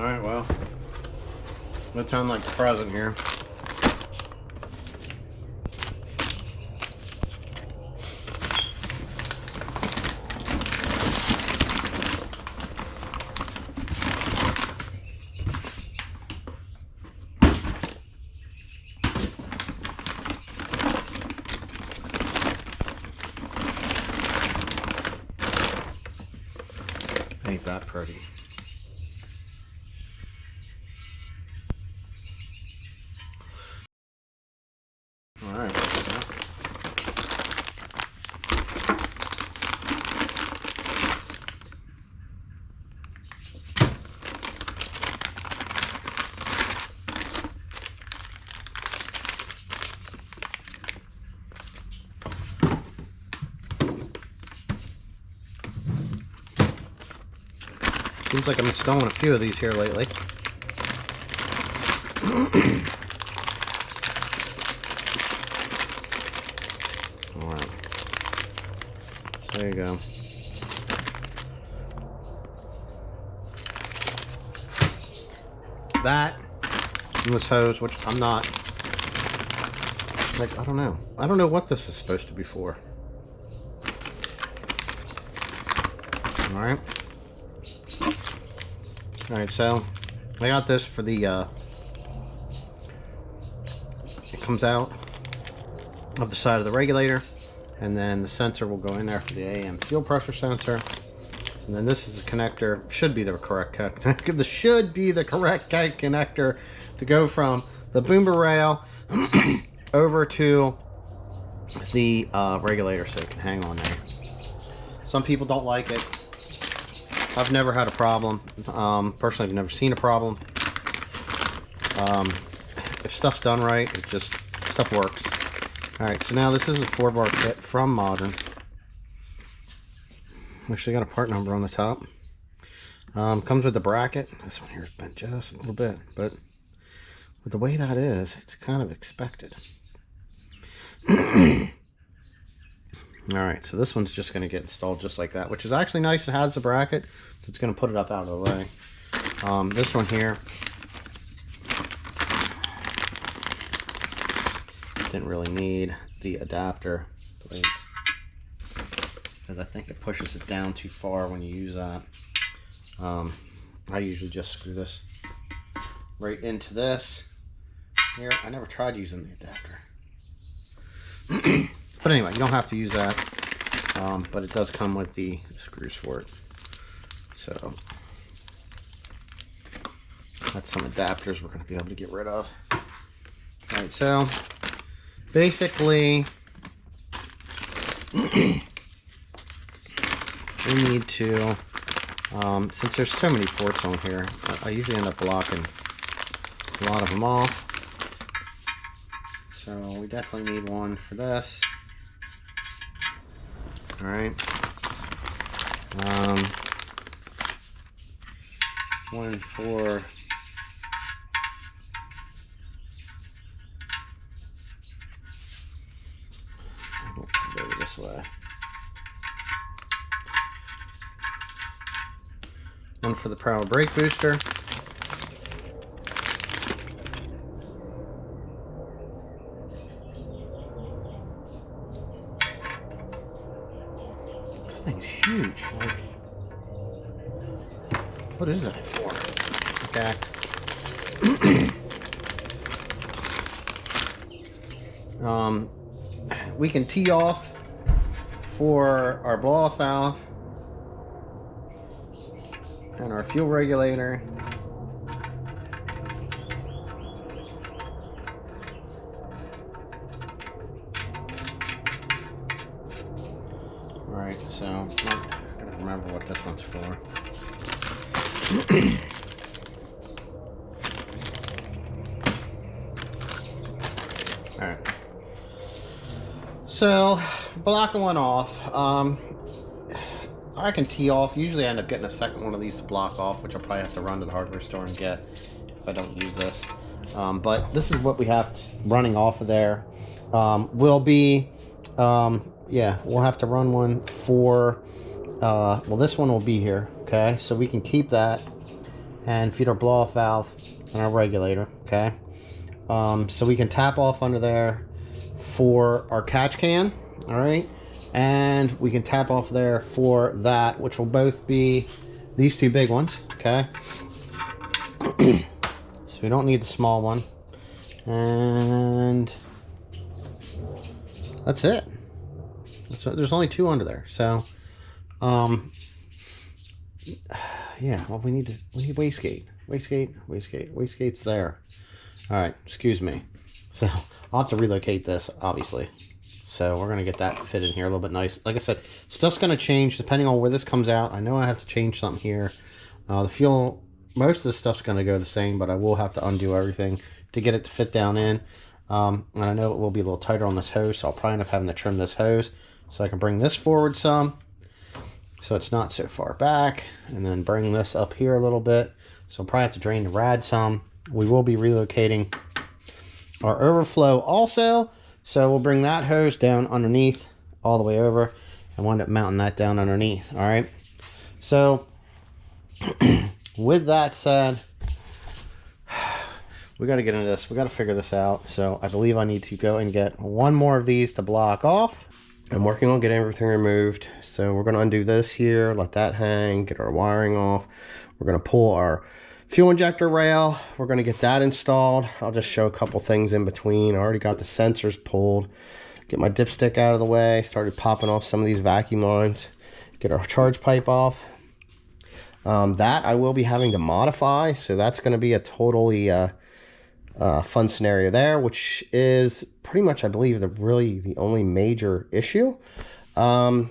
Alright, well, let's sound like the present here. Ain't that pretty. All right. Seems like I'm installing a few of these here lately. Alright. So there you go. That and this hose, which I'm not, like, I don't know. I don't know what this is supposed to be for. Alright. Alright, so I got this for the, it comes out of the side of the regulator, and then the sensor will go in there for the AM fuel pressure sensor. And then this is a connector, should be the correct connector. This should be the correct connector to go from the boomer rail over to the regulator so it can hang on there. Some people don't like it. I've never had a problem. Personally, I've never seen a problem. If stuff's done right, it just, stuff works. Alright, so now this is a 4-bar kit from Modern. Actually got a part number on the top. Comes with the bracket. This one here is bent just a little bit, but with the way that is, it's kind of expected. Alright, so this one's just going to get installed just like that, which is actually nice. It has the bracket, so it's going to put it up out of the way. This one here didn't really need the adapter plate, because I think it pushes it down too far when you use that. I usually just screw this right into this here. I never tried using the adapter. But anyway, you don't have to use that, but it does come with the screws for it. So that's some adapters we're going to be able to get rid of. Alright, so basically we need to, since there's so many ports on here, I usually end up blocking a lot of them off. So we definitely need one for this. Alright. One for go this way. One for the power brake booster. That thing's huge. Like, what is that for? Okay. We can tee off for our blow-off valve and our fuel regulator. Alright, so I don't remember what this one's for. Alright. So, blocking one off. I can tee off. Usually I end up getting a second one of these to block off, which I'll probably have to run to the hardware store and get if I don't use this. But this is what we have running off of there. Will be, yeah, we'll have to run one for, well, this one will be here, okay? So we can keep that. and feed our blow-off valve and our regulator, okay? So we can tap off under there for our catch can, all right? And we can tap off there for that, which will both be these two big ones, okay? So we don't need the small one. And that's it. So there's only two under there. So, yeah, well, we need wastegate. Wastegate's there. All right, excuse me. So I'll have to relocate this, obviously. So we're gonna get that fit in here a little bit nice. Like I said, stuff's gonna change depending on where this comes out. I know I have to change something here. The fuel, most of the stuff's gonna go the same, but I will have to undo everything to get it to fit down in. And I know it will be a little tighter on this hose, so I'll probably end up having to trim this hose so I can bring this forward some, so it's not so far back, and then bring this up here a little bit. So I'll probably have to drain the rad some. We will be relocating our overflow also, so we'll bring that hose down underneath all the way over and wind up mounting that down underneath. All right, so with that said, we got to get into this. We got to figure this out. So I believe I need to go and get one more of these to block off. I'm working on getting everything removed. So we're going to undo this here, let that hang, get our wiring off. We're going to pull our fuel injector rail. We're going to get that installed. I'll just show a couple things in between. I already got the sensors pulled. Get my dipstick out of the way. Started popping off some of these vacuum lines. Get our charge pipe off. That I will be having to modify. So that's going to be a totally fun scenario there, which is pretty much, I believe, the only major issue. And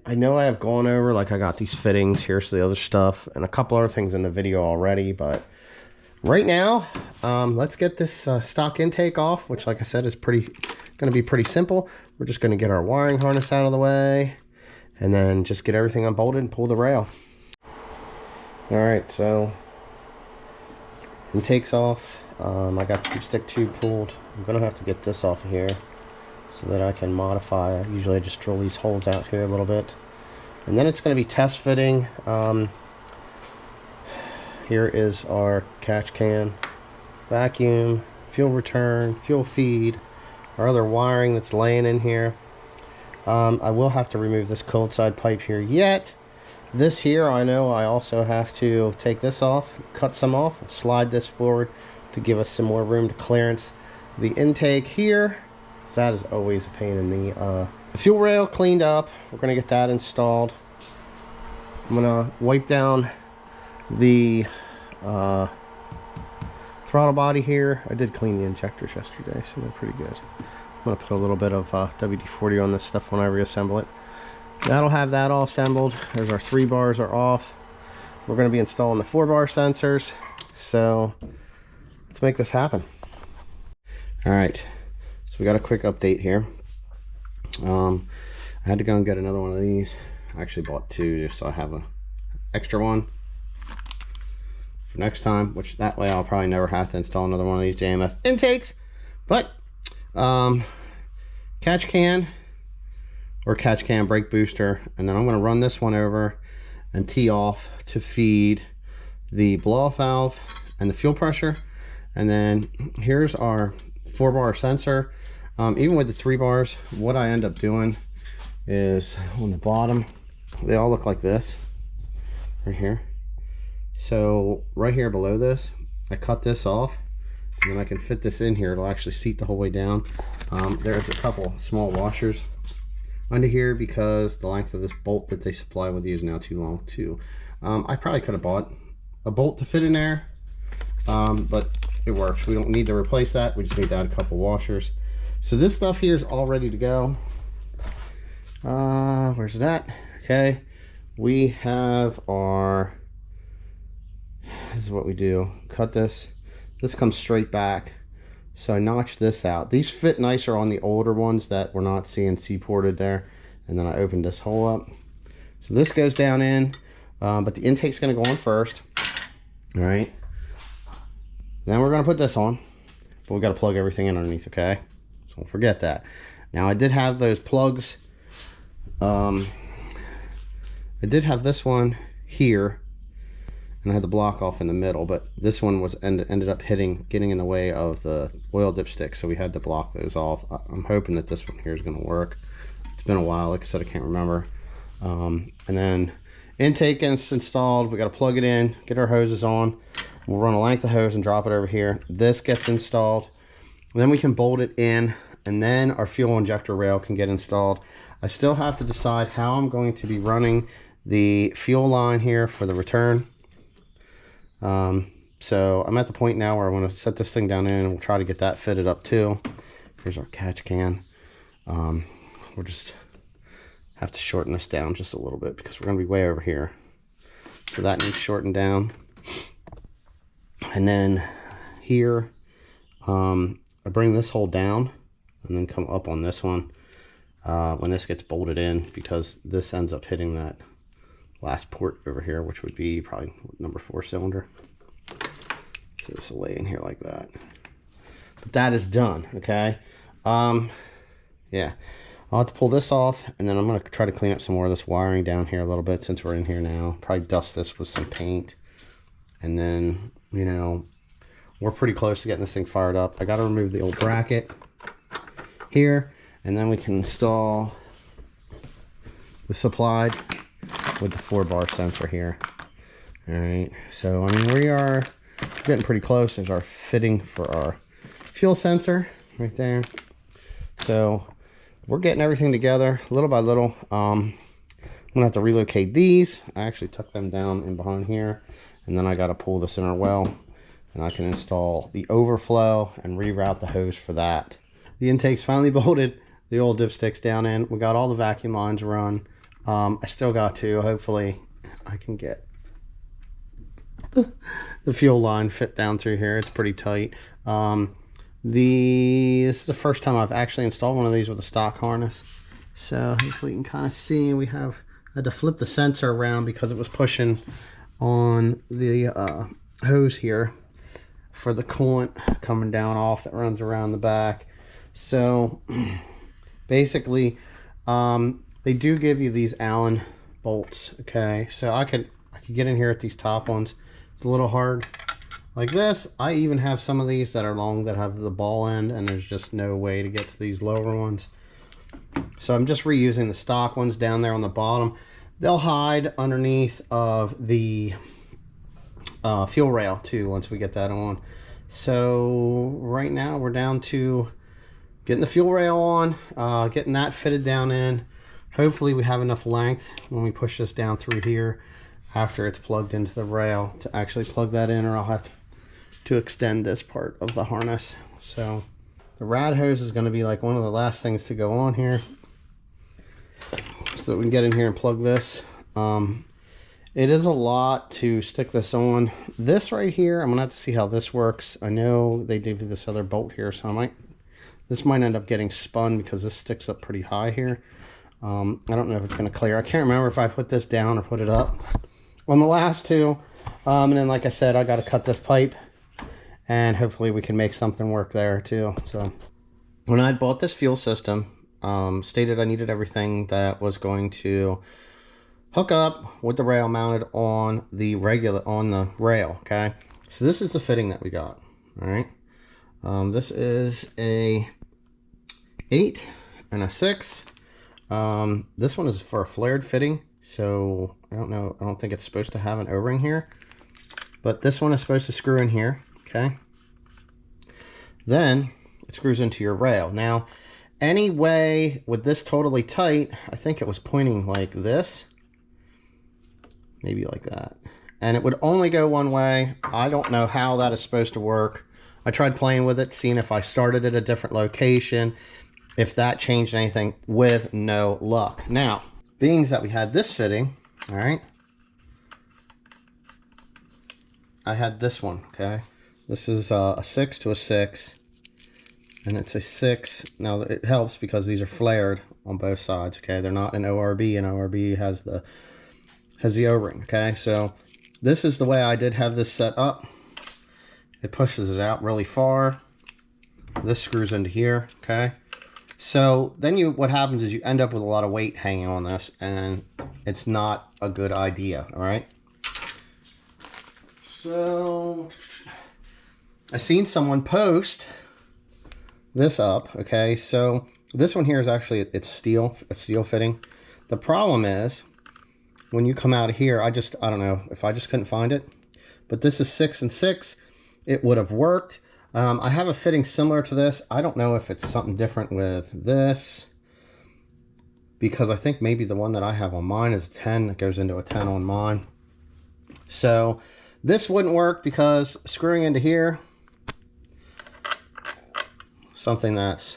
I know I have gone over, like, I got these fittings, here's the other stuff, and a couple other things in the video already, but right now, let's get this stock intake off, which, like I said, is going to be pretty simple. We're just going to get our wiring harness out of the way, and then just get everything unbolted and pull the rail. All right, so intake's off. I got the stick tube pulled. I'm gonna have to get this off of here so that I can modify. Usually I just drill these holes out here a little bit, and then it's going to be test fitting. Here is our catch can, vacuum, fuel return, fuel feed, our other wiring that's laying in here. I will have to remove this cold side pipe here yet. This here, I know I also have to take this off, cut some off, slide this forward to give us some more room to clearance the intake here. So that is always a pain in the fuel rail cleaned up. We're gonna get that installed. I'm gonna wipe down the throttle body here. I did clean the injectors yesterday, so they're pretty good. I'm gonna put a little bit of WD-40 on this stuff when I reassemble it. That'll have that all assembled. There's our 3 bars are off. We're going to be installing the 4-bar sensors. So let's make this happen. All right, so we got a quick update here. I had to go and get another one of these. I actually bought 2 just so I have an extra one for next time, which that way I'll probably never have to install another one of these JMF intakes. But catch can brake booster, and then I'm going to run this one over and tee off to feed the blow-off valve and the fuel pressure. And then here's our 4-bar sensor. Even with the 3 bars, what I end up doing is on the bottom, they all look like this right here. So right here below this, I cut this off, and then I can fit this in here. It'll actually seat the whole way down. There's a couple small washers under here because the length of this bolt that they supply with you is now too long too. I probably could have bought a bolt to fit in there, but it works. We don't need to replace that. We just need to add a couple washers. So this stuff here is all ready to go. Where's that? Okay, we have our, this is what we do. Cut this. This comes straight back. So I notched this out. These fit nicer on the older ones that were not CNC ported there. And then I opened this hole up. So this goes down in, but the intake's gonna go on first. All right. Then we're gonna put this on, but we gotta plug everything in underneath, okay? So don't forget that. Now I did have those plugs. I did have this one here, and I had the block off in the middle, but this one was ended up getting in the way of the oil dipstick, so we had to block those off. I'm hoping that this one here is going to work. It's been a while, like I said, I can't remember. And then intake is installed. We got to plug it in, get our hoses on. We'll run a length of hose and drop it over here. This gets installed. Then we can bolt it in, and then our fuel injector rail can get installed. I still have to decide how I'm going to be running the fuel line here for the return. So I'm at the point now where I want to set this thing down in, and we'll try to get that fitted up too. Here's our catch can. We'll just have to shorten this down just a little bit because we're going to be way over here. So that needs shortened down. And then here, I bring this hole down and then come up on this one when this gets bolted in, because this ends up hitting that last port over here, which would be probably number 4 cylinder. So this will lay in here like that. But that is done, okay? Yeah, I'll have to pull this off, and then I'm going to try to clean up some more of this wiring down here a little bit since we're in here now. Probably dust this with some paint, and then, you know, we're pretty close to getting this thing fired up. I got to remove the old bracket here, and then we can install the supplied with the 4-bar sensor here. All right, so I mean, we are getting pretty close. There's our fitting for our fuel sensor right there. So we're getting everything together little by little. I'm gonna have to relocate these. I actually tucked them down in behind here, and then I got to pull this inner well, and I can install the overflow and reroute the hose for that. The intake's finally bolted, the old dipstick's down in. We got all the vacuum lines run. I still got to, hopefully I can get the fuel line fit down through here. It's pretty tight. This is the first time I've actually installed one of these with a stock harness. So hopefully you can kind of see I had to flip the sensor around because it was pushing on the hose here for the coolant coming down off that runs around the back. So basically they do give you these Allen bolts, okay? So I could get in here at these top ones. It's a little hard like this. I even have some of these that are long that have the ball end, and there's just no way to get to these lower ones. So I'm just reusing the stock ones down there on the bottom. They'll hide underneath of the fuel rail too once we get that on. So right now we're down to getting the fuel rail on, getting that fitted down in. Hopefully we have enough length when we push this down through here after it's plugged into the rail to actually plug that in, or I'll have to extend this part of the harness. So the rad hose is going to be like one of the last things to go on here so that we can get in here and plug this. It is a lot to stick this on. This right here, I'm gonna have to see how this works. I know they gave you this other bolt here, so this might end up getting spun because this sticks up pretty high here. I don't know if it's gonna clear. I can't remember if I put this down or put it up on the last two. And then, like I said, I got to cut this pipe, and hopefully we can make something work there too. So when I bought this fuel system, stated I needed everything that was going to hook up with the rail mounted on the rail. Okay, so this is the fitting that we got. All right, this is a 8 and a 6. This one is for a flared fitting, so I don't think it's supposed to have an O-ring here, but this one is supposed to screw in here. Okay, then it screws into your rail. Now anyway, with this totally tight, I think it was pointing like this, maybe like that, and it would only go one way. I don't know how that is supposed to work. I tried playing with it, seeing if I started at a different location, if that changed anything, with no luck. Now, being that we had this fitting, all right, I had this one, okay? This is a 6 to a 6, and it's a 6. Now, it helps because these are flared on both sides, okay? They're not an ORB, and ORB has the O-ring, okay? So this is the way I did have this set up. It pushes it out really far. This screws into here, okay? So then what happens is you end up with a lot of weight hanging on this, and it's not a good idea, all right? So I seen someone post this up. Okay, so this one here is actually, it's steel, a steel fitting. The problem is when you come out of here, I don't know if I just couldn't find it, but this is 6 and 6. It would have worked. I have a fitting similar to this. I don't know if it's something different with this, because I think maybe the one that I have on mine is 10. It goes into a 10 on mine. So this wouldn't work because screwing into here, something that's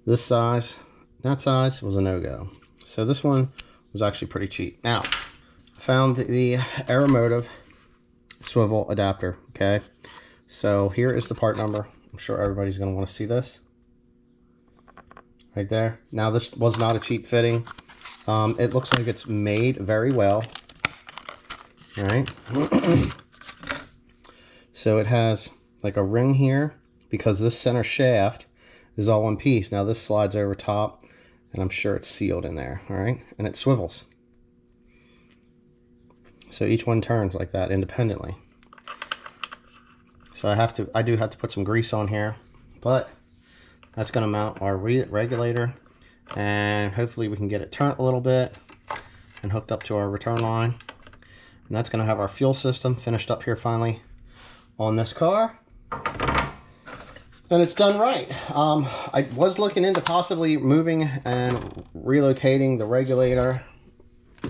this size, that size, was a no-go. So this one was actually pretty cheap. Now, I found the Aeromotive swivel adapter, okay? So here is the part number. I'm sure everybody's going to want to see this. Right there. Now, this was not a cheap fitting. It looks like it's made very well. All right. So it has like a ring here, because this center shaft is all one piece. Now this slides over top, and I'm sure it's sealed in there. All right. And it swivels. So each one turns like that independently. So I do have to put some grease on here, but that's going to mount our regulator, and hopefully we can get it turned a little bit and hooked up to our return line. And that's going to have our fuel system finished up here finally on this car. And it's done right. I was looking into possibly moving and relocating the regulator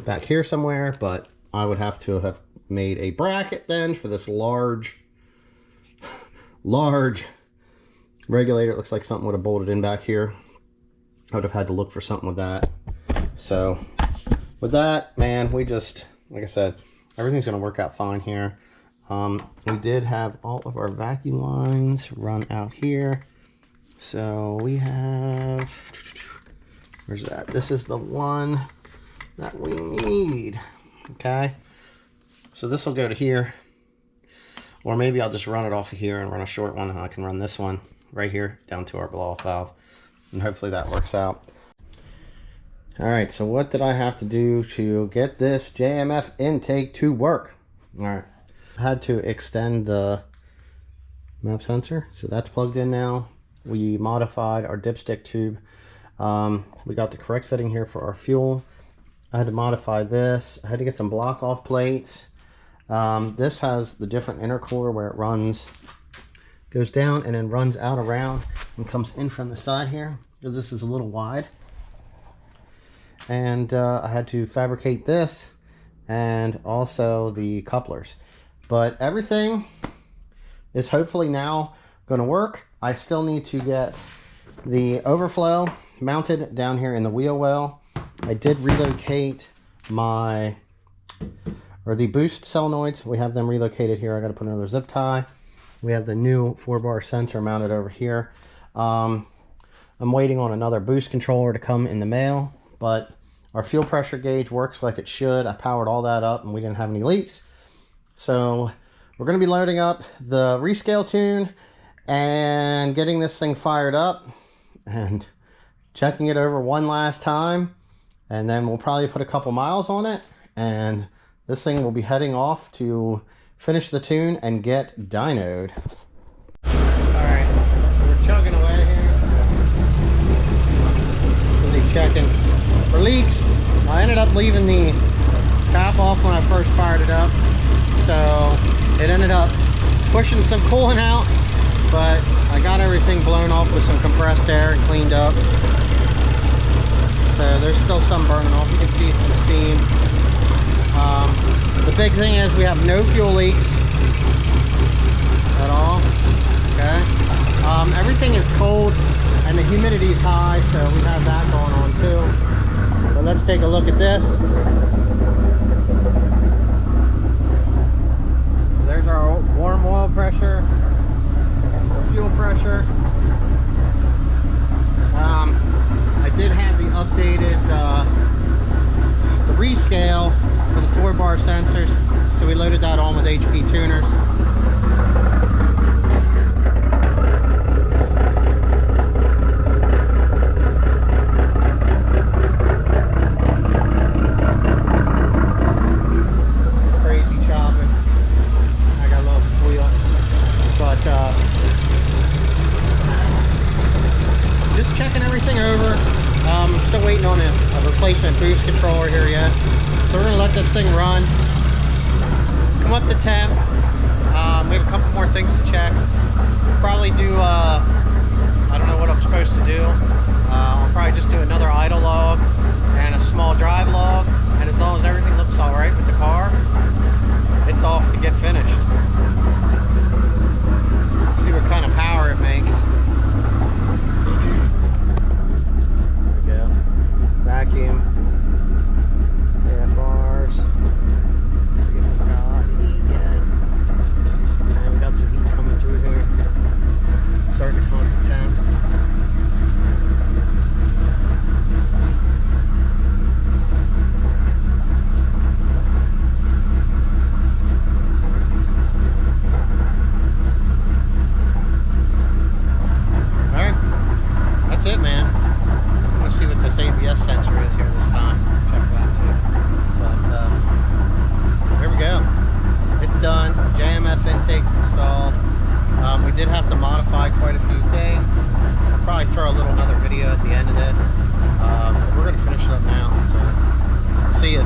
back here somewhere, but I would have to have made a bracket then for this large regulator. It looks like something would have bolted in back here. I would have had to look for something with that. So with that, man, we just, like I said, everything's going to work out fine here. We did have all of our vacuum lines run out here. So we have, where's that? This is the one that we need. Okay. So this will go to here. Or maybe I'll just run it off of here and run a short one, and I can run this one right here down to our blow-off valve. And hopefully that works out. Alright, so what did I have to do to get this JMF intake to work? Alright, I had to extend the MAP sensor, so that's plugged in now. We modified our dipstick tube. We got the correct fitting here for our fuel. I had to modify this. I had to get some block-off plates. This has the different intercooler where it runs, goes down and then runs out around and comes in from the side here, because this is a little wide. And I had to fabricate this and also the couplers. But everything is hopefully now going to work. I still need to get the overflow mounted down here in the wheel well. I did relocate the boost solenoids. We have them relocated here. I got to put another zip tie. We have the new 4-bar sensor mounted over here. I'm waiting on another boost controller to come in the mail, but our fuel pressure gauge works like it should. I powered all that up and we didn't have any leaks. So we're going to be loading up the rescale tune and getting this thing fired up and checking it over one last time. And then we'll probably put a couple miles on it, and this thing will be heading off to finish the tune and get dynoed. Alright, we're chugging away here. Really checking for leaks. I ended up leaving the cap off when I first fired it up, so it ended up pushing some coolant out, but I got everything blown off with some compressed air and cleaned up. So there's still some burning off. You can see some steam. The big thing is we have no fuel leaks at all. Okay. Everything is cold and the humidity is high, so we have that going on too. So let's take a look at this. There's our warm oil pressure, our fuel pressure. I did have the updated the rescale for the 4-bar sensors, so we loaded that on with HP tuners. replacement boost controller here yet. So we're gonna let this thing run. Come up to temp. We have a couple more things to check. Probably do, I don't know what I'm supposed to do. I'll probably just do another idle log and a small drive log. And as long as everything looks all right with the car, it's off to get finished. See what kind of power it makes. There we go. Vacuum. AFRs. Let's see if we got heat yet. And we got some heat coming through here. Starting to come to temp. That's it, man. I'm gonna see what this ABS sensor is here this time. Check that too. But there we go. It's done. JMF intake's installed. We did have to modify quite a few things. I'll probably throw another video at the end of this. But we're gonna finish it up now. So see you.